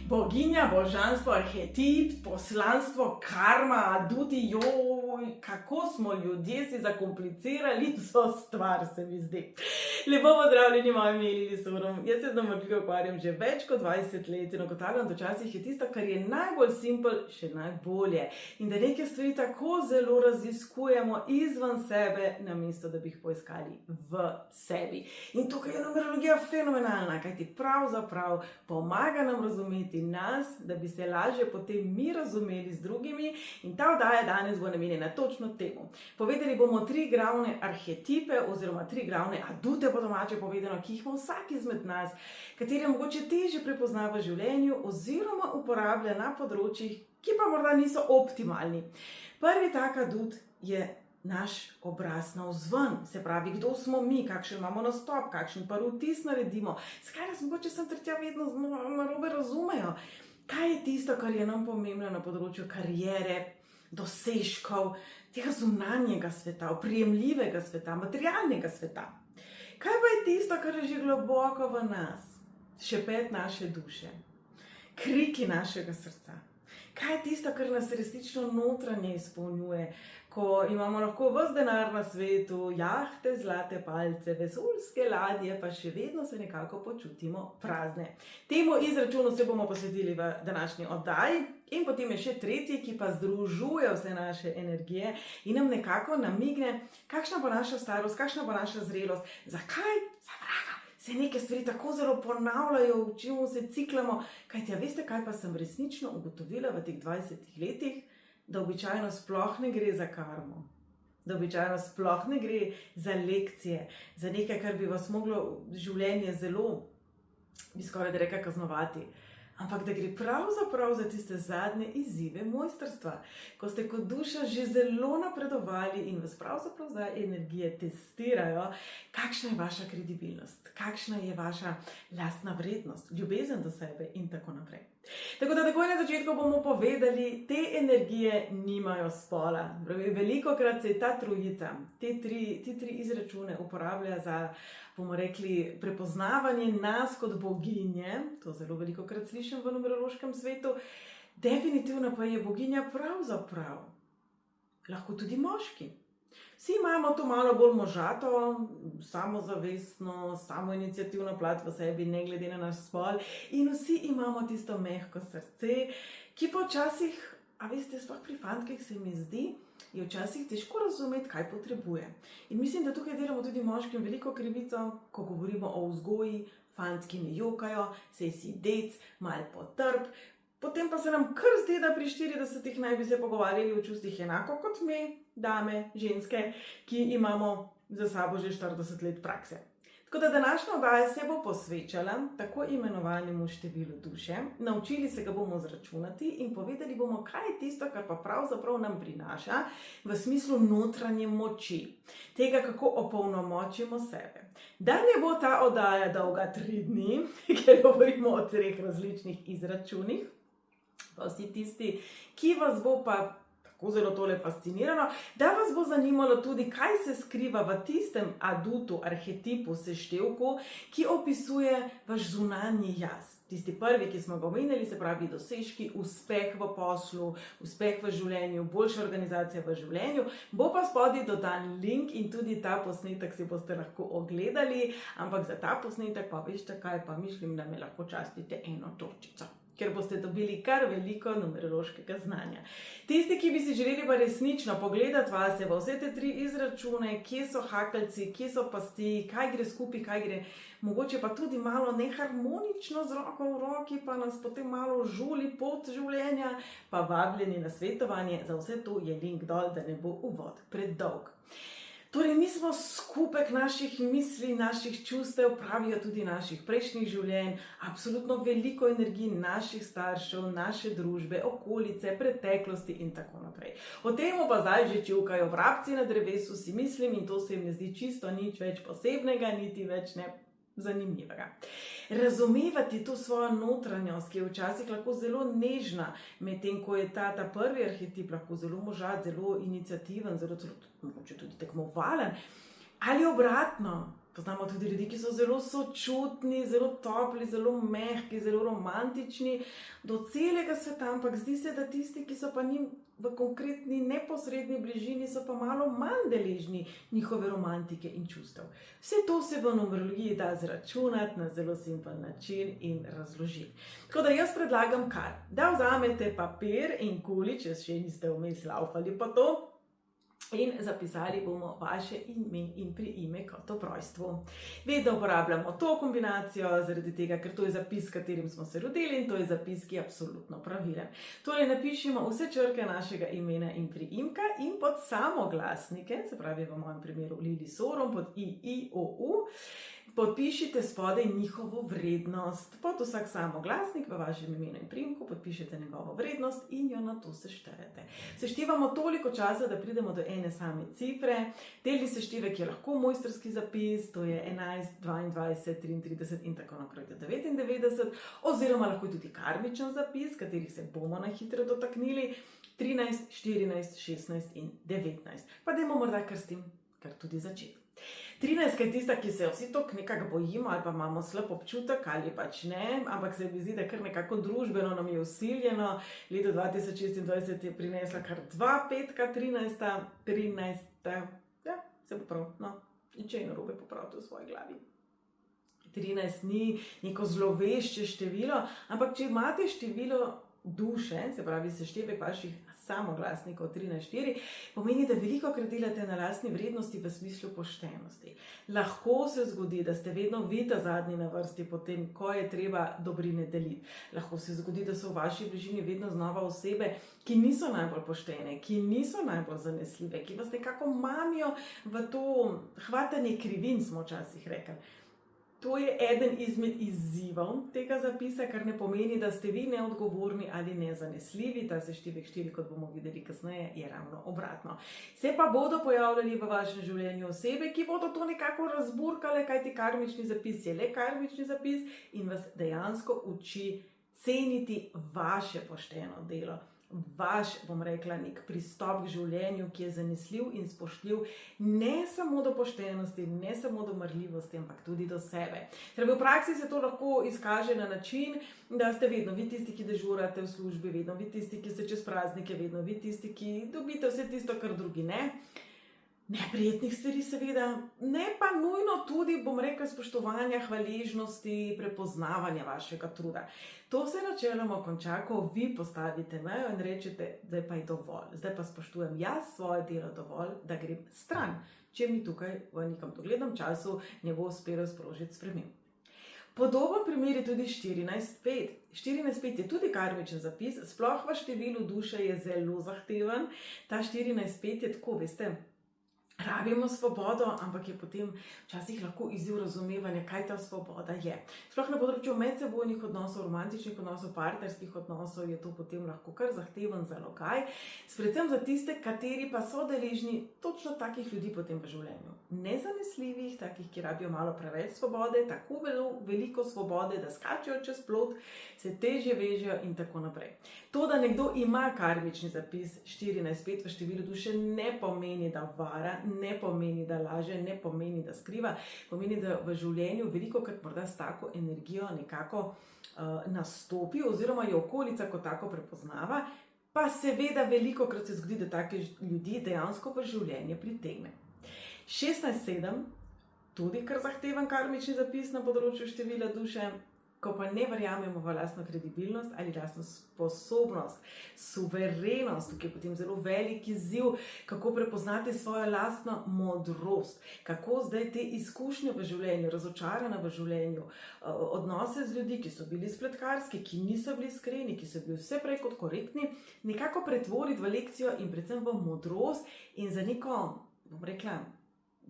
Boginja, božanstvo, arhetip, poslanstvo, karma, aduti, joj, kako smo ljudje si zakomplicirali vso stvar, se mi zdi. Lepo pozdravljeni, moji mili sorom. Jaz se z nomotiko ukvarjam že več kot 20 let in ugotavljam, da včasih je tisto, kar je najbolj simpel, še najbolje. In da neke stvari tako zelo raziskujemo izven sebe, namesto da bi jih poiskali v sebi. In tukaj je numerologija fenomenalna, kajti pravzaprav pomaga nam razumeti nas, da bi se lažje potem mi razumeli z drugimi, in ta oddaja danes bo namenjena točno temu. Povedali bomo 3 glavne arhetipe oziroma 3 glavne adute, po domače povedano, ki jih ima vsak izmed nas, kateri mogoče težje prepozna v življenju oziroma uporablja na področjih, ki pa morda niso optimalni. Prvi tak adut je naš obraz navzven, se pravi, kdo smo mi, kakšen imamo nastop, kakšen prvi vtis naredimo, zakaj nas mogoče sem tretja vedno narobe razumejo. Kaj je tisto, kar je nam pomembno na področju kariere, dosežkov, tega zunanjega sveta, oprijemljivega sveta, materialnega sveta? Kaj pa je tisto, kar je že globoko v nas, šepet naše duše, kriki našega srca? Kaj je tisto, kar nas resnično notranje izpolnjuje, ko imamo lahko ves denar na svetu, jahte, zlate palce, vesoljske ladje, pa še vedno se nekako počutimo prazne? Temu izračunu se bomo posvetili v današnji oddaji. In potem je še tretji, ki pa združuje vse naše energije in nam nekako namigne, kakšna bo naša starost, kakšna bo naša zrelost, zakaj, za vraga, se neke stvari tako zelo ponavljajo, v čemu se ciklamo. Kajti, veste, kaj pa sem resnično ugotovila v teh 20 letih? Da običajno sploh ne gre za karmo, da običajno sploh ne gre za lekcije, za nekaj, kar bi vas moglo življenje zelo, bi skoraj da rekla, kaznovati. Ampak da gre pravzaprav za tiste zadnje izzive mojstrstva, ko ste kot duša že zelo napredovali in vas pravzaprav zdaj energije testirajo, kakšna je vaša kredibilnost, kakšna je vaša lastna vrednost, ljubezen do sebe in tako naprej. Tako da takoj na začetku bomo povedali, te energije nimajo spola. Velikokrat se ta trojica, te tri izračune uporablja za, bomo rekli, prepoznavanje nas kot boginje. To zelo velikokrat slišim v numerološkem svetu. Definitivno pa je boginja pravzaprav lahko tudi moški. Vsi imamo to malo bolj možato, samozavestno, samoiniciativno plat v sebi, ne glede na naš spol, in vsi imamo tisto mehko srce, ki pa včasih, a veste, sploh pri fantkih se mi zdi, je včasih težko razumeti, kaj potrebuje. In mislim, da tukaj delamo tudi moškim veliko krivico, ko govorimo o vzgoji, fantki ne jokajo, sej si dec, malo potrp. Potem pa se nam kar zdi, da pri 40 naj bi se pogovarjali o čustih enako kot mi, dame, ženske, ki imamo za sabo že 40 let prakse. Tako da današnja oddaja se bo posvečala tako imenovanemu številu duše, naučili se ga bomo zračunati in povedali bomo, kaj je tisto, kar pa pravzaprav nam prinaša v smislu notranje moči, tega, kako opolnomočimo sebe. Da ne bo ta oddaja dolga 3 dni, ker govorimo o 3 različnih izračunih, pa vsi tisti, ki vas bo pa tako zelo tole fascinirano, da vas bo zanimalo tudi, kaj se skriva v tistem adutu, arhetipu, seštevku, ki opisuje vaš zunanji jaz. Tisti prvi, ki smo ga omenjali, se pravi dosežki, uspeh v poslu, uspeh v življenju, boljša organizacija v življenju, bo pa spodaj dodan link in tudi ta posnetek si boste lahko ogledali, ampak za ta posnetek pa veste kaj, pa mislim, da me lahko častite 1 toččico, ker boste dobili kar veliko numerološkega znanja. Tisti, ki bi si želeli pa resnično pogledati vase v vse te 3 izračune, kje so hakeljci, kje so pasti, kaj gre skupaj, kaj gre mogoče pa tudi malo neharmonično z roko v roki, pa nas potem malo žuli pot življenja, pa vabljeni na svetovanje, za vse to je link dol, da ne bo uvod predolg. Torej, mi smo skupek naših misli, naših čustev, pravijo tudi naših prejšnjih življenj, absolutno veliko energij naših staršev, naše družbe, okolice, preteklosti in tako naprej. O tem pa zdaj že čivkajo vrabci na drevesu, si mislim, in to se jim ne zdi čisto nič več posebnega, niti več ne zanimivega. Razumevati to svojo notranjost, ki je včasih lahko zelo nežna, medtem ko je ta prvi arhetip lahko zelo možat, zelo iniciativen, zelo mogoče tudi tekmovalen, ali obratno, Poznamo tudi ljudi, ki so zelo sočutni, zelo topli, zelo mehki, zelo romantični do celega sveta, ampak zdi se, da tisti, ki so pa njim v konkretni neposredni bližini, so pa malo manj deležni njihove romantike in čustev. Vse to se v numerologiji da zračunati na zelo simpel način in razložiti. Tako da jaz predlagam kar, da vzamete papir in kuli, če še niste vmes laufali pa to, in zapisali bomo vaše ime in priimek ob rojstvu. Vedno uporabljamo to kombinacijo, zaradi tega, ker to je zapis, s katerim smo se rodili, in to je zapis, ki je absolutno pravilen. Torej napišimo vse črke našega imena in priimka in pod samoglasnike, se pravi v mojem primeru Lili Sorom, pod I, I, O, U, podpišite spodaj njihovo vrednost. Pod vsak samoglasnik v vašem imenu in priimku podpišete njegovo vrednost in jo na to seštejete. Seštevamo toliko časa, da pridemo do ene same cifre. Delni seštevek je lahko mojstrski zapis, to je 11, 22, 33 in tako naprej do 99, oziroma lahko tudi karmičen zapis, katerih se bomo na hitro dotaknili, 13, 14, 16 in 19. Pa dajmo morda kar s tem kar tudi začeti. 13 je tista, ki se vsi tok nekako bojimo ali pa imamo slab občutek ali pač ne, ampak se mi zdi, da kar nekako družbeno nam je vsiljeno. Leto 2026 je prinesla kar 2 petka, 13, ja, se bo prav, no, in če je narobe, popravite v svoji glavi. 13 ni neko zlovešče število, ampak če imate število duše, se pravi seštevek vaših samoglasnikov 13-4, pomeni, da veliko krat delate na lastni vrednosti v smislu poštenosti. Lahko se zgodi, da ste vedno vi ta zadnji na vrsti potem, ko je treba dobrine deliti. Lahko se zgodi, da so v vaši bližini vedno znova osebe, ki niso najbolj poštene, ki niso najbolj zanesljive, ki vas nekako mamijo v to hvatanje krivin, smo včasih rekli. To je eden izmed izzivov tega zapisa, kar ne pomeni, da ste vi neodgovorni ali nezanesljivi. Ta seštevek 4, kot bomo videli kasneje, je ravno obratno. Se pa bodo pojavljali v vašem življenju osebe, ki bodo to nekako razburkale, kajti karmični zapis je le karmični zapis in vas dejansko uči ceniti vaše pošteno delo. Vaš, bom rekla, nek pristop k življenju, ki je zanesljiv in spoštljiv ne samo do poštenosti, ne samo do marljivosti, ampak tudi do sebe. Torej, v praksi se to lahko izkaže na način, da ste vedno vi tisti, ki dežurate v službi, vedno vi tisti, ki ste čez praznike, vedno vi tisti, ki dobite vse tisto, kar drugi ne. Neprijetnih stvari seveda, ne pa nujno tudi, bom rekla, spoštovanja, hvaležnosti, prepoznavanja vašega truda. To se načeloma konča, ko vi postavite mejo in rečete, zdaj pa je dovolj, zdaj pa spoštujem jaz svoje delo dovolj, da grem stran, če mi tukaj v nekem doglednem času ne bo uspelo sprožiti sprememb. Podoben primer je tudi 14.5. 14.5 je tudi karmičen zapis, sploh v številu duše je zelo zahteven. Ta 14.5 je tako, veste, rabimo svobodo, ampak je potem včasih lahko izziv razumevanja, kaj ta svoboda je. Sploh na področju medsebojnih odnosov, romantičnih odnosov, partnerskih odnosov je to potem lahko kar zahteven zalogaj, predvsem za tiste, kateri pa so deležni točno takih ljudi potem v življenju. Nezanesljivih, takih, ki rabijo malo preveč svobode, tako veliko svobode, da skačejo čez plot, se težje vežejo in tako naprej. To, da nekdo ima karmični zapis 14.5 v številu duše, ne pomeni, da vara, ne pomeni, da laže, ne pomeni, da skriva, pomeni, da v življenju veliko krat morda s tako energijo nekako nastopi oziroma jo okolica kot tako prepoznava, pa seveda veliko krat se zgodi, da take ljudi dejansko v življenje pritegne. 16.7, tudi kar zahteven karmični zapis na področju števila duše, ko pa ne verjamemo v lastno kredibilnost ali lastno sposobnost, suverenost, tukaj je potem zelo velik izziv, kako prepoznati svojo lastno modrost, kako zdaj te izkušnje v življenju, razočarana v življenju, odnose z ljudi, ki so bili spletkarski, ki niso bili iskreni, ki so bili vse prej kot korektni, nekako pretvoriti v lekcijo in predvsem v modrost in za neko, bom rekla,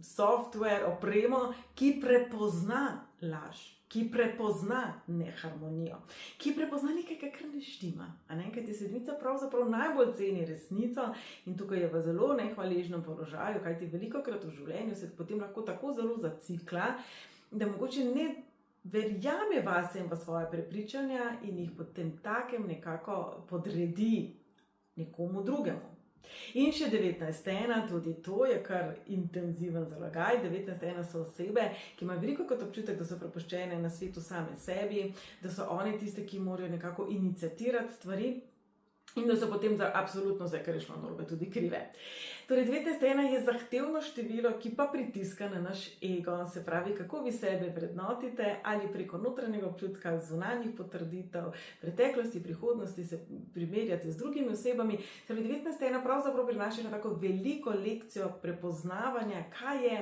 software, opremo, ki prepozna laž, ki prepozna neharmonijo, ki prepozna nekaj, kar ne štima. Kajti sedmica pravzaprav najbolj ceni resnico in tukaj je v zelo nehvaležnem položaju, kajti velikokrat v življenju se potem lahko tako zelo zacikla, da mogoče ne verjame vase in v svoje prepričanja in jih potem takem nekako podredi nekomu drugemu. In še 19.1, tudi to je kar intenziven zalogaj. 19.1 so osebe, ki imajo veliko kot občutek, da so prepuščene na svetu same sebi, da so one tiste, ki morajo nekako iniciatirati stvari in da so potem absolutno vse, kar je šlo narobe, tudi krive. Torej, 19.1 je zahtevno število, ki pa pritiska na naš ego, se pravi, kako vi sebe vrednotite, ali preko notranjega občutka, zunanjih potrditev, preteklosti, prihodnosti, se primerjate z drugimi osebami. Torej, 19.1 pravzaprav prinaša na tako veliko lekcijo prepoznavanja, kaj je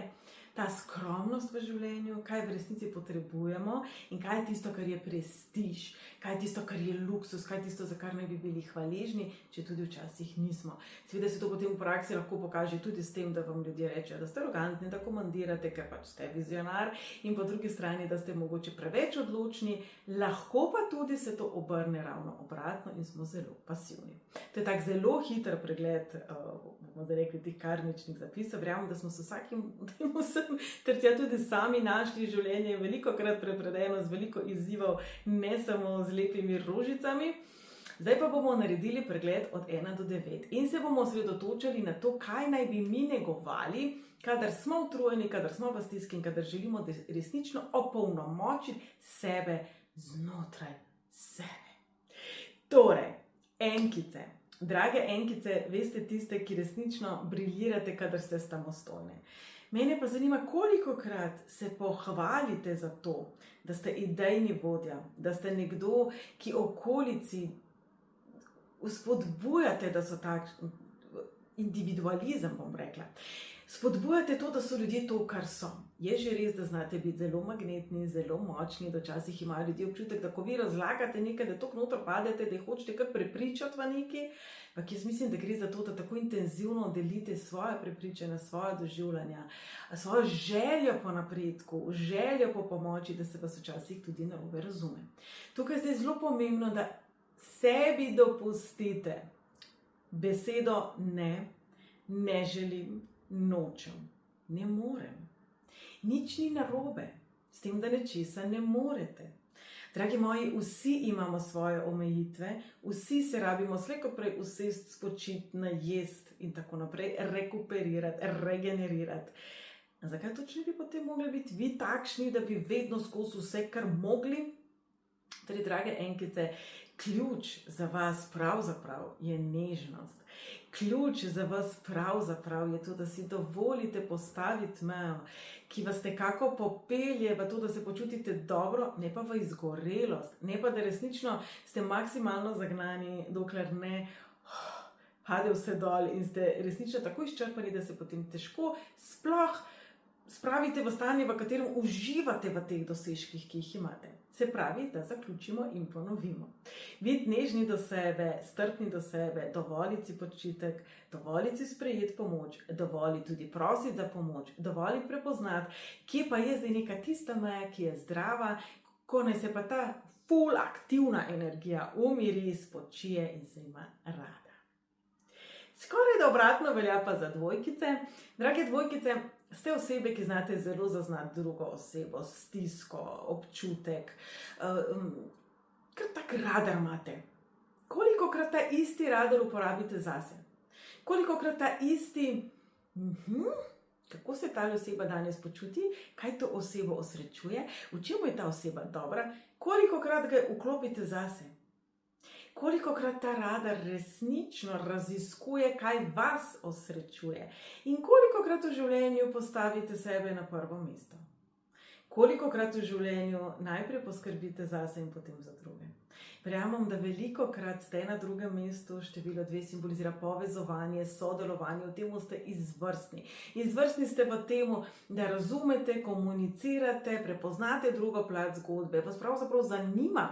ta skromnost v življenju, kaj v resnici potrebujemo in kaj je tisto, kar je prestiž, kaj je tisto, kar je luksus, kaj je tisto, za kar naj bi bili hvaležni, če tudi včasih nismo. Seveda se to potem v praksi lahko pokaže tudi s tem, da vam ljudje rečejo, da ste arogantni, da komandirate, ker pač ste vizionar, in po drugi strani, da ste mogoče preveč odločni, lahko pa tudi se to obrne ravno obratno in smo zelo pasivni. To je tak zelo hiter pregled, bomo da rekli, tih karmičnih zapisov. Verjamem, da smo se vsakim ter tja tudi sami našli. Življenje je velikokrat prepredeno z veliko izzivov, ne samo z lepimi rožicami. Zdaj pa bomo naredili pregled od 1 do 9 in se bomo osredotočili na to, kaj naj bi mi negovali, kadar smo utrujeni, kadar smo v stiski in kadar želimo resnično opolnomočiti sebe znotraj sebe. Torej, enkice. Drage enkice, veste tiste, ki resnično briljirate, kadar ste samostojne. Mene pa zanima, kolikokrat se pohvalite za to, da ste idejni vodja, da ste nekdo, ki okolici spodbujate, da so takšni, individualizem bom rekla. Spodbujate to, da so ljudje to, kar so. Je že res, da znate biti zelo magnetni, zelo močni, da včasih imajo ljudje občutek, da ko vi razlagate nekaj, da toliko noter padete, da jih hočete kar prepričati v nekaj. Ampak jaz mislim, da gre za to, da tako intenzivno delite svoje prepričanja, svoje doživljanja, svojo željo po napredku, željo po pomoči, da se vas včasih tudi narobe razume. Tukaj je zelo pomembno, da sebi dopustite besedo ne, ne želim, nočem, ne morem. Nič ni narobe s tem, da nečesa ne morete. Dragi moji, vsi imamo svoje omejitve, vsi se rabimo slej ko prej usesti, spočiti, najesti in tako naprej, rekuperirati, regenerirati. Zakaj točno bi potem mogli biti vi takšni, da bi vedno skozi vse, kar mogli? Torej, drage enkice, ključ za vas pravzaprav je nežnost. Ključ za vas pravzaprav je to, da si dovolite postaviti mejo, ki vas nekako popelje v to, da se počutite dobro, ne pa v izgorelost, ne pa da resnično ste maksimalno zagnani, dokler ne pade vse dol in ste resnično tako izčrpani, da se potem težko sploh spravite v stanje, v katerem uživate v teh dosežkih, ki jih imate. Se pravi, da zaključimo in ponovimo. Biti nežni do sebe, strpni do sebe, dovoliti si počitek, dovoliti si sprejeti pomoč, dovoliti tudi prositi za pomoč, dovoliti prepoznati, kje pa je zdaj neka tista meja, ki je zdrava, ko naj se pa ta ful aktivna energija umiri, spočije in se ima rada. Skoraj da obratno velja pa za dvojkice. Drage dvojkice, ste osebe, ki znate zelo zaznati drugo osebo, stisko, občutek, kar tak radar imate. Kolikokrat ta isti radar uporabite zase? Kolikokrat ta isti, kako se ta oseba danes počuti, kaj to osebo osrečuje, v čemu je ta oseba dobra, kolikokrat ga vklopite zase? Kolikokrat ta radar resnično raziskuje, kaj vas osrečuje in kolikokrat v življenju postavite sebe na prvo mesto. Kolikokrat v življenju najprej poskrbite zase in potem za druge. Verjamem, da velikokrat ste na drugem mestu, število 2 simbolizira povezovanje, sodelovanje, v tem ste izvrstni. Izvrstni ste v tem, da razumete, komunicirate, prepoznate drugo plat zgodbe, vas pravzaprav zanima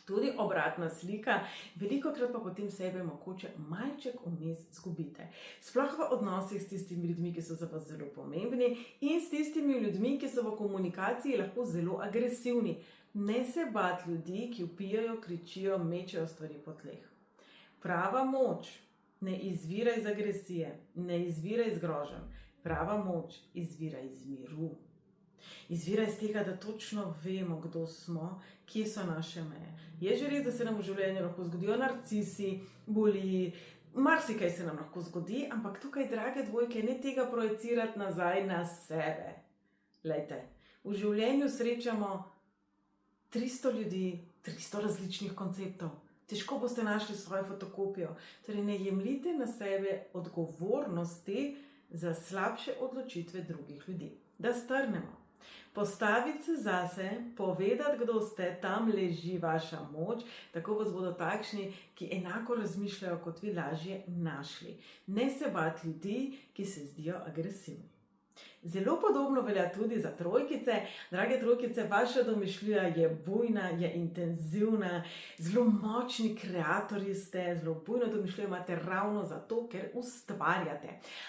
tudi obratna slika, velikokrat pa potem sebe mogoče malček vmes zgubite. Sploh v odnosih s tistimi ljudmi, ki so za vas zelo pomembni in s tistimi ljudmi, ki so v komunikaciji lahko zelo agresivni. Ne se bati ljudi, ki vpijajo, kričijo, mečejo stvari po tleh. Prava moč ne izvira iz agresije, ne izvira iz groženj. Prava moč izvira iz miru. Izvira iz tega, da točno vemo, kdo smo, kje so naše meje. Je že res, da se nam v življenju lahko zgodijo narcisi, buliji, marsikaj se nam lahko zgodi, ampak tukaj, drage dvojke, ne tega projicirati nazaj na sebe. Glejte, v življenju srečamo 300 ljudi, 300 različnih konceptov. Težko boste našli svojo fotokopijo. Torej, ne jemljite na sebe odgovornosti za slabše odločitve drugih ljudi. Da strnemo. Postaviti se zase, povedati, kdo ste, tam leži vaša moč, tako vas bodo takšni, ki enako razmišljajo kot vi, lažje našli. Ne se bati ljudi, ki se zdijo agresivni. Zelo podobno velja tudi za trojkice. Drage trojkice, vaša domišljija je bujna, je intenzivna, zelo močni kreatorji ste, zelo bujno domišljijo imate ravno zato, ker ustvarjate.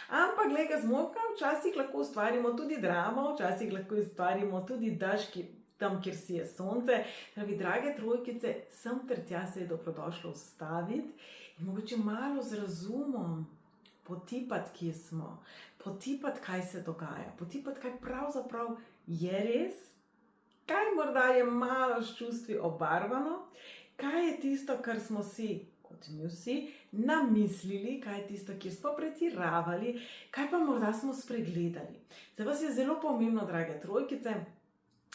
Ampak, glej ga zmoka, včasih lahko ustvarimo tudi dramo, včasih lahko ustvarimo tudi dež, tam, kjer si je sonce. Pravi, drage trojkice, sem ter tja se je dobrodošlo ustaviti in mogoče malo z razumom potipati, kje smo, potipati, kaj se dogaja, potipati, kaj pravzaprav je res, kaj morda je malo s čustvi obarvano, kaj je tisto, kar smo si, kot mi vsi, namislili, kaj je tisto, kjer smo pretiravali, kaj pa morda smo spregledali. Za vas je zelo pomembno, drage trojkice,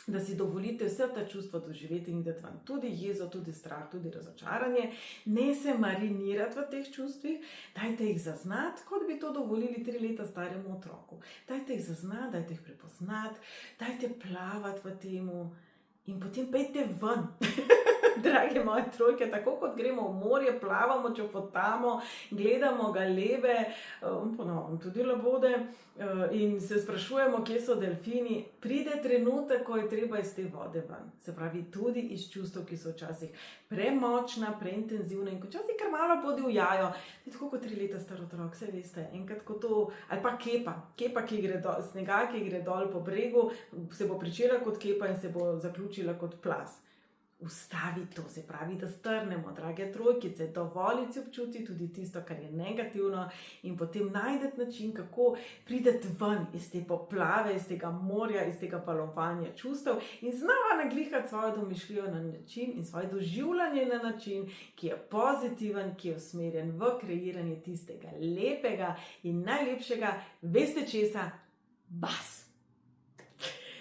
da si dovolite vse ta čustva doživeti in videti vam tudi jezo, tudi strah, tudi razočaranje. Ne se marinirati v teh čustvih, dajte jih zaznati, kot bi to dovolili 3 leta staremu otroku. Dajte jih zaznati, dajte jih prepoznati, dajte plavati v temu in potem pejte ven. Drage moje trojke, tako kot gremo v morje, plavamo, čofotamo, gledamo galebe, ponovno tudi labode in se sprašujemo, kje so delfini, pride trenutek, ko je treba iz te vode ven. Se pravi, tudi iz čustev, ki so včasih premočna, preintenzivna in ko včasih kar malo podivjajo. Tako kot 3 leta star otrok, saj veste, enkrat ko to, ali pa kepa, ki gre dol, snega, ki gre dol po bregu, se bo pričela kot kepa in se bo zaključila kot plaz. Ustavi to, se pravi, da strnemo, drage trojkice, dovolite občuti tudi tisto, kar je negativno in potem najdete način, kako pridete ven iz te poplave, iz tega morja, iz tega palovanja čustev in znova naglihati svojo domišljijo na način in svoje doživljanje na način, ki je pozitiven, ki je usmerjen v kreiranje tistega lepega in najlepšega, veste česa, vas.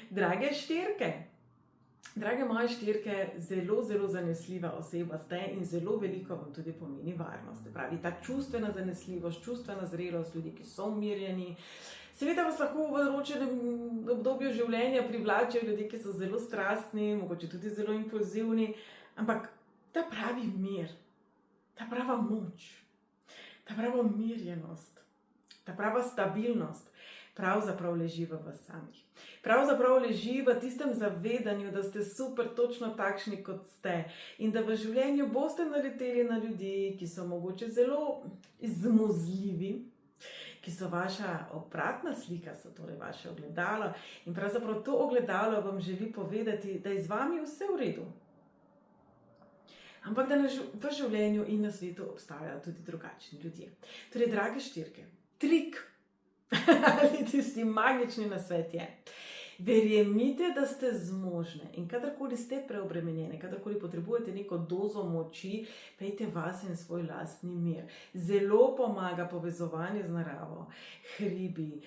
Drage štirke, drage moje štirke, zelo, zelo zanesljiva oseba ste in zelo veliko vam tudi pomeni varnost. Pravi, ta čustvena zanesljivost, čustvena zrelost, ljudi, ki so umirjeni. Seveda vas lahko v določenem obdobju življenja privlačijo ljudi, ki so zelo strastni, mogoče tudi zelo impulzivni, ampak ta pravi mir, ta prava moč, ta prava umirjenost, ta prava stabilnost pravzaprav leži v vas samih. Pravzaprav leži v tistem zavedanju, da ste super točno takšni, kot ste in da v življenju boste naleteli na ljudi, ki so mogoče zelo izmuzljivi, ki so vaša obratna slika, so torej vaše ogledalo in pravzaprav to ogledalo vam želi povedati, da je z vami vse v redu. Ampak da v življenju in na svetu obstajajo tudi drugačni ljudje. Torej, drage štirke, trik ali tisti magični nasvet je, verjemite, da ste zmožne in kadarkoli ste preobremenjene, kadarkoli potrebujete neko dozo moči, pejte vase in svoj lastni mir. Zelo pomaga povezovanje z naravo, hribi,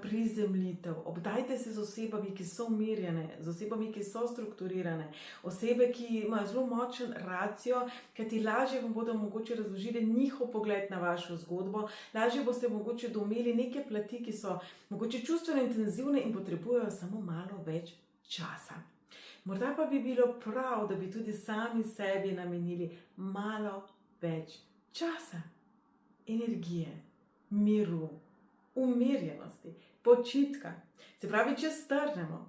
prizemljitev. Obdajte se z osebami, ki so umirjene, z osebami, ki so strukturirane, osebe, ki imajo zelo močen racio, kajti lažje vam bodo mogoče razložili njihov pogled na vašo zgodbo, lažje boste mogoče doumeli neke plati, ki so mogoče čustveno intenzivne in potrebujejo samo malo več časa. Morda pa bi bilo prav, da bi tudi sami sebi namenili malo več časa, energije, miru, umirjenosti, počitka. Se pravi, če strnemo,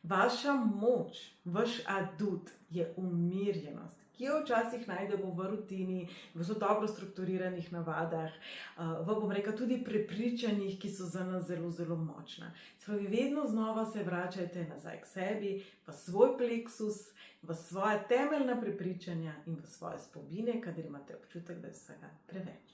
vaša moč, vaš adut je umirjenost, ki jo včasih najdemo v rutini, v zelo dobro strukturiranih navadah, tudi prepričanjih, ki so za nas zelo, zelo močna. Se pravi, vedno znova se vračajte nazaj k sebi, v svoj pleksus, v svoje temeljna prepričanja in v svoje spomine, kadar imate občutek, da je vsega preveč.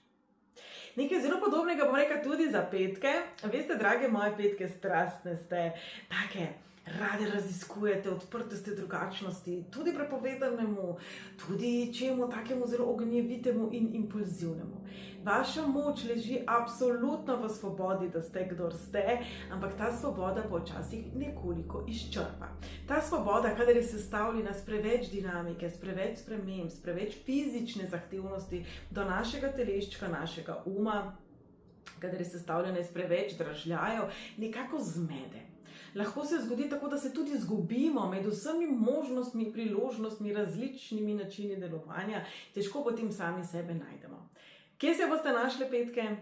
Nekaj zelo podobnega bom rekla tudi za petke. Veste, drage moje petke, strastne ste, take radi raziskujete, odprti ste drugačnosti, tudi prepovedanemu, tudi čemu takemu zelo ognjevitemu in impulzivnemu. Vaša moč leži absolutno v svobodi, da ste, kdor ste, ampak ta svoboda pa včasih nekoliko izčrpa. Ta svoboda, kadar je sestavljena s preveč dinamike, s preveč sprememb, s preveč fizične zahtevnosti do našega teleščka, našega uma, kadar je sestavljena iz preveč dražljajev, nekako zmede. Lahko se zgodi tako, da se tudi izgubimo med vsemi možnostmi, priložnostmi, različnimi načini delovanja, težko potem sami sebe najdemo. Kje se boste našli petke?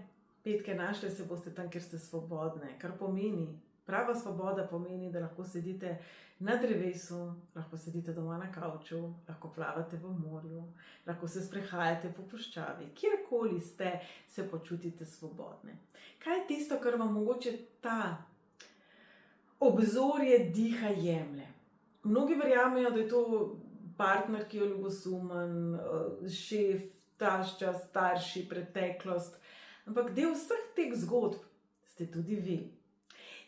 Petke našli se boste tam, kjer ste svobodne, kar pomeni, prava svoboda pomeni, da lahko sedite na drevesu, lahko sedite doma na kavču, lahko plavate v morju, lahko se sprehajate po puščavi, kjerkoli ste, se počutite svobodne. Kaj je tisto, kar vam mogoče ta obzorje diha jemlje? Mnogi verjamejo, da je to partner, ki je ljubosumen, šef, tašča, starši, preteklost, ampak del vseh teh zgodb ste tudi vi.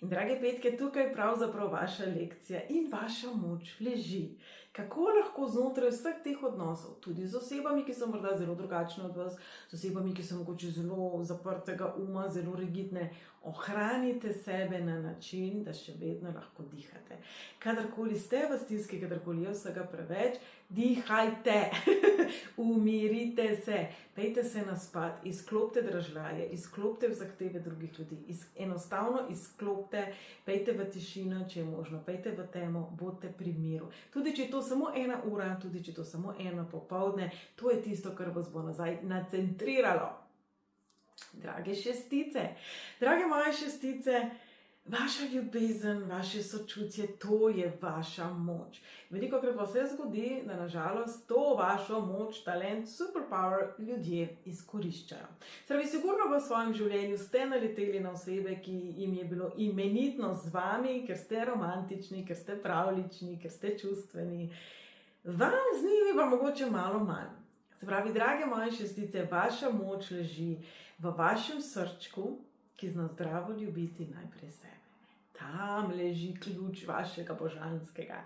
In drage petke, tukaj pravzaprav vaša lekcija in vaša moč leži. Kako lahko znotraj vseh teh odnosov, tudi z osebami, ki so morda zelo drugačne od vas, z osebami, ki so mogoče zelo zaprtega uma, zelo rigidne, ohranite sebe na način, da še vedno lahko dihate. Kadarkoli ste v stiski, kadarkoli je vsega preveč, dihajte, umirite se, pejte se na spad, izklopite dražljaje, izklopite zahteve drugih ljudi, enostavno izklopite, pejte v tišino, če je možno, pejte v temo, bodite pri miru. Tudi če je to samo 1 ura, tudi če je to samo 1 popoldne, to je tisto, kar vas bo nazaj nacentriralo. Drage šestice, drage moje šestice, vaša ljubezen, vaše sočutje, to je vaša moč. Velikokrat pa se zgodi, da nažalost to vašo moč, talent, superpower ljudje izkoriščajo. Pravi, sigurno v svojem življenju ste naleteli na osebe, ki jim je bilo imenitno z vami, ker ste romantični, ker ste pravlični, ker ste čustveni. Vam z njimi pa mogoče malo manj. Se pravi, drage moje šestice, vaša moč leži v vašem srčku, ki zna zdravo ljubiti najprej sebe. Tam leži ključ vašega božanskega.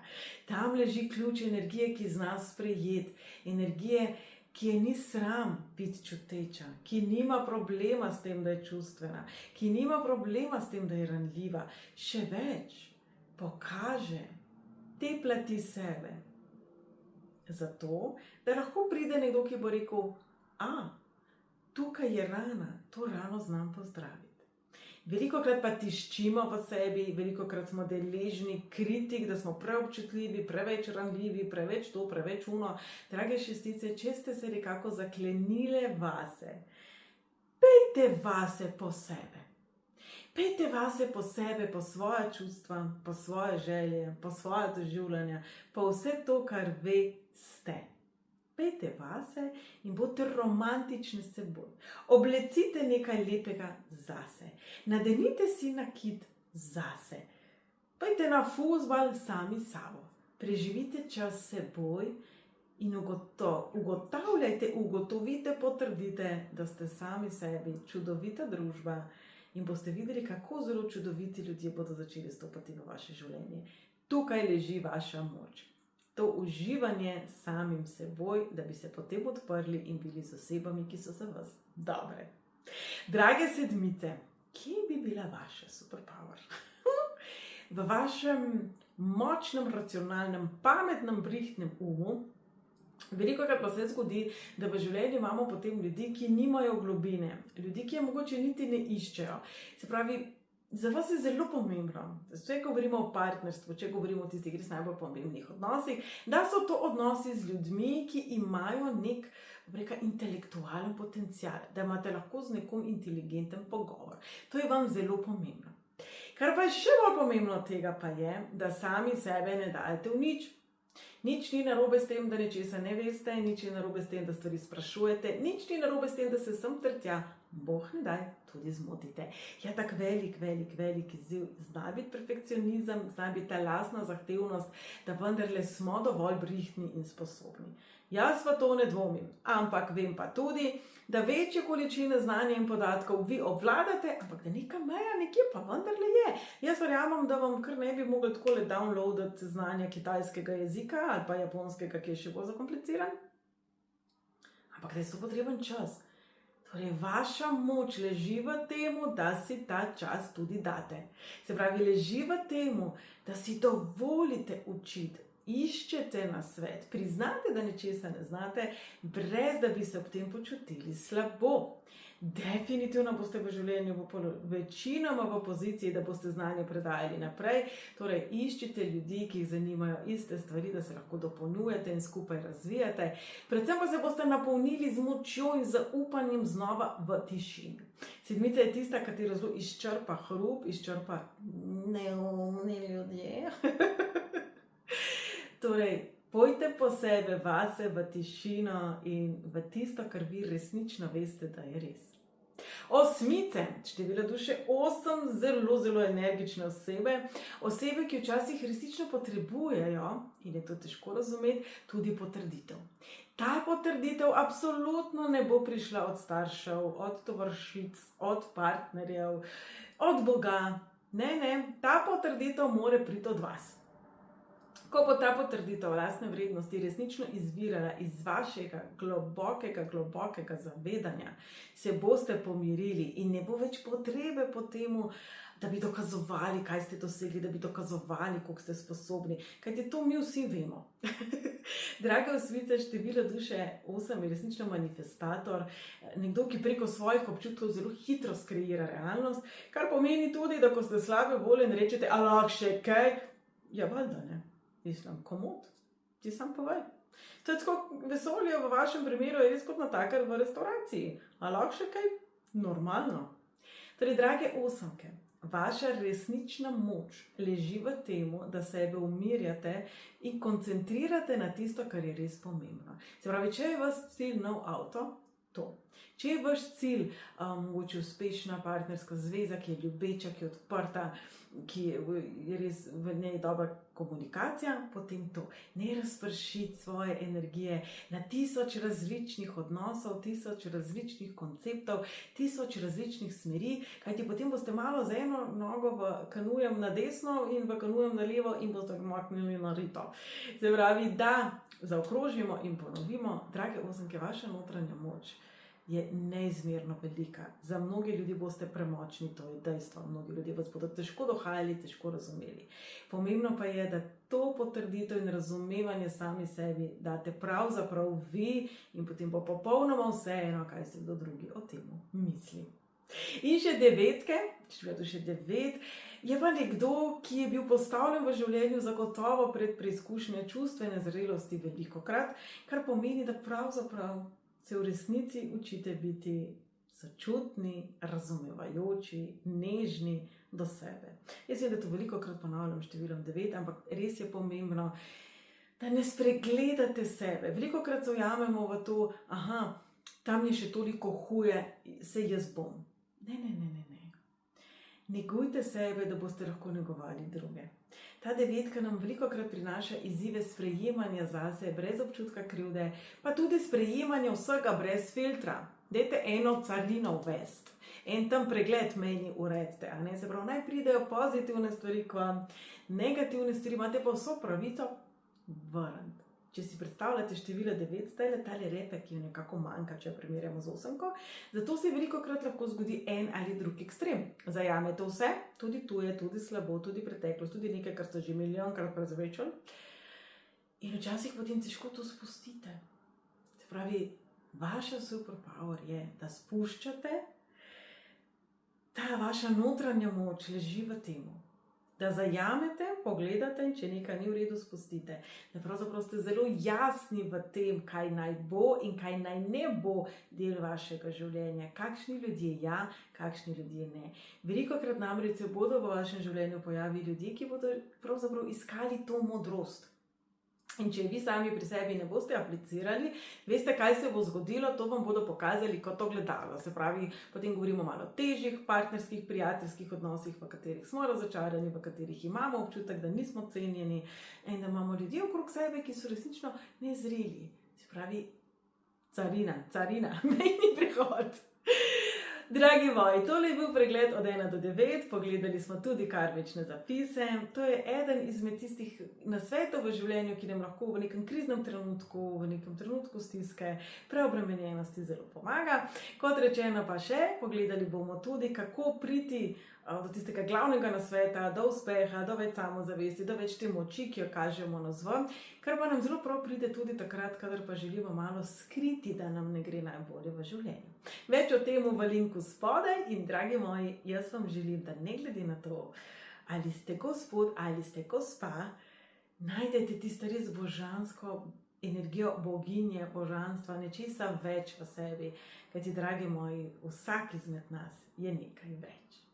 Tam leži ključ energije, ki zna sprejeti. Energije, ki je ni sram biti čuteča, ki nima problema s tem, da je čustvena, ki nima problema s tem, da je ranljiva. Še več, pokaže te plati sebe. Zato, da lahko pride nekdo, ki bo rekel, tukaj je rana, to rano znam pozdraviti. Velikokrat pa tiščimo v sebi, velikokrat smo deležni kritik, da smo preobčutljivi, preveč ranljivi, preveč to, preveč uno. Drage šestice, če ste se nekako zaklenile vase, pejte vase po sebe. Pejte vase po sebe, po svoja čustva, po svoje želje, po svoje doživljanja, po vse to, kar ve ste. Pejte vase in bodite romantični s seboj. Oblecite nekaj lepega zase. Nadenite si nakit zase. Pejte na fuzbal sami sabo. Preživite čas s seboj in ugotovite, potrdite, da ste sami sebi čudovita družba in boste videli, kako zelo čudoviti ljudje bodo začeli stopati v vaše življenje. Tukaj leži vaša moč. To uživanje samim seboj, da bi se potem odprli in bili z osebami, ki so za vas dobre. Drage sedmice, kje bi bila vaša superpower? V vašem močnem, racionalnem, pametnem, brihtnem umu. Velikokrat pa se zgodi, da v življenju imamo potem ljudi, ki nimajo globine, ljudi, ki je mogoče niti ne iščejo. Se pravi, za vas je zelo pomembno, če govorimo o partnerstvu, če govorimo o tistih res najbolj pomembnih odnosih, da so to odnosi z ljudmi, ki imajo nek intelektualen potencial, da imate lahko z nekom inteligenten pogovor. To je vam zelo pomembno. Kar pa je še bolj pomembno od tega pa je, da sami sebe ne dajete v nič. Nič ni narobe s tem, da nečesa ne veste, nič ni narobe s tem, da stvari sprašujete, nič ni narobe s tem, da se sem ter tja, boh ne daj, tudi zmotite. Ja, tak velik izziv, zna biti perfekcionizem, zna biti ta lastna zahtevnost, da vendarle smo dovolj brihtni in sposobni. Jaz pa to ne dvomim, ampak vem pa tudi, da večje količine znanja in podatkov vi obvladate, ampak da neka meja nekje pa vendarle je. Jaz verjamem, da vam kar ne bi mogli takole downloadati znanja kitajskega jezika ali pa japonskega, ki je še bolj zakompliciran. Ampak da je to potreben čas. Torej, vaša moč leži v temu, da si ta čas tudi date. Se pravi, leži v temu, da si dovolite učiti, iščete nasvet, priznate, da nečesa ne znate, brez da bi se ob tem počutili slabo. Definitivno boste v življenju večinoma v poziciji, da boste znanje predajali naprej. Torej, iščite ljudi, ki jih zanimajo iste stvari, da se lahko dopolnjujete in skupaj razvijate. Predvsem pa se boste napolnili z močjo in zaupanjem znova v tišini. Sedmica je tista, katero zelo izčrpa hrup, izčrpa neumni ljudje. Torej, pojte po sebe, vase, v tišino in v tisto, kar vi resnično veste, da je res. Osmice, število duše 8, zelo, zelo energične osebe. Osebe, ki včasih resnično potrebujejo, in je to težko razumeti, tudi potrditev. Ta potrditev absolutno ne bo prišla od staršev, od tovarišic, od partnerjev, od Boga. Ne, ta potrditev mora priti od vas. Ko bo ta potrditev lastne vrednosti resnično izvirala iz vašega globokega zavedanja, se boste pomirili in ne bo več potrebe po temu, da bi dokazovali, kaj ste dosegli, da bi dokazovali, koliko ste sposobni, kajti to mi vsi vemo. Drage osmice, število duše 8 je resnično manifestator, nekdo, ki preko svojih občutkov zelo hitro skreira realnost, kar pomeni tudi, da ko ste slabe volje in rečete, a lahko še kaj, ja, valjda ne. Mislim, komod, ti sam povej. To je tako, vesolje v vašem primeru je res kot natakar v restauraciji. A lahko še kaj? Normalno. Torej, drage osemke, vaša resnična moč leži v temu, da sebe umirjate in koncentrirate na tisto, kar je res pomembno. Se pravi, če je vaš cilj nov avto, to. Če je vaš cilj mogoče uspešna partnerska zveza, ki je ljubeča, ki je odprta, ki je res v njej dobra komunikacija, potem to. Ne razpršiti svoje energije na 1000 različnih odnosov, 1000 različnih konceptov, 1000 različnih smeri, kajti potem boste malo z eno nogo v kanujem na desno in v kanujem na levo in boste maknili na rito. Se pravi, da zaokrožimo in ponovimo, drage osemke, vaša notranja moč je neizmerno velika. Za mnoge ljudi boste premočni, to je dejstvo. Mnogi ljudje vas bodo težko dohajali, težko razumeli. Pomembno pa je, da to potrditev in razumevanje sami sebi date pravzaprav vi in potem bo popolnoma vseeno, kaj se kdo drugi o temu misli. In še devetke, število še 9, je pa nekdo, ki je bil postavljen v življenju zagotovo pred preizkušnje čustvene zrelosti velikokrat, kar pomeni, da pravzaprav se v resnici učite biti sočutni, razumevajoči, nežni do sebe. Jaz vem, da to velikokrat ponavljam številom 9, ampak res je pomembno, da ne spregledate sebe. Velikokrat se ujamemo v to, tam je še toliko huje, se jaz bom. Ne. Negujte sebe, da boste lahko negovali druge. Ta devetka nam velikokrat prinaša izzive sprejemanja zase, brez občutka krivde, pa tudi sprejemanja vsega brez filtra. Dajte eno carino uvesti, en tam pregled meni uredite, se pravi, naj pridejo pozitivne stvari k vam, negativne stvari, imate pa vso pravico vrniti. Če si predstavljate število 9, zdaj tale repek, ki jo nekako manjka, če primerjamo z 8, zato se velikokrat lahko zgodi en ali drug ekstrem. Zajamete vse, tudi tuje, tudi slabo, tudi preteklost, tudi nekaj, kar ste že milijonkrat prezvečali. In včasih potem težko to spustite. Se pravi, vaša superpower je, da spuščate, ta vaša notranja moč leži v temu. Da zajamete, pogledate in če nekaj ni v redu, spustite. Da pravzaprav ste zelo jasni v tem, kaj naj bo in kaj naj ne bo del vašega življenja. Kakšni ljudje ja, kakšni ljudje ne. Velikokrat namreč se bodo v vašem življenju pojavili ljudje, ki bodo pravzaprav iskali to modrost. In če vi sami pri sebi ne boste aplicirali, veste, kaj se bo zgodilo, to vam bodo pokazali kot ogledalo. Se pravi, potem govorimo malo o težjih partnerskih, prijateljskih odnosih, v katerih smo razočarani, v katerih imamo občutek, da nismo cenjeni in da imamo ljudi okrog sebe, ki so resnično nezreli. Se pravi, carina, mejni prehod. Dragi moji, tole je bil pregled od 1 do 9, pogledali smo tudi karmične zapise. To je eden izmed tistih nasvetov v življenju, ki nam lahko v nekem kriznem trenutku, v nekem trenutku stiske, preobremenjenosti zelo pomaga. Kot rečeno pa še, pogledali bomo tudi, kako priti do tistega glavnega nasveta, do uspeha, do več samozavesti, do več te moči, ki jo kažemo navzven, kar pa nam zelo prav pride tudi takrat, kadar pa želimo malo skriti, da nam ne gre najbolje v življenju. Več o tem v linku spodaj in dragi moji, jaz vam želim, da ne glede na to, ali ste gospod ali ste gospa, najdete tisto res božansko energijo boginje, božanstva, nečesa več v sebi, kajti dragi moji, vsak izmed nas je nekaj več.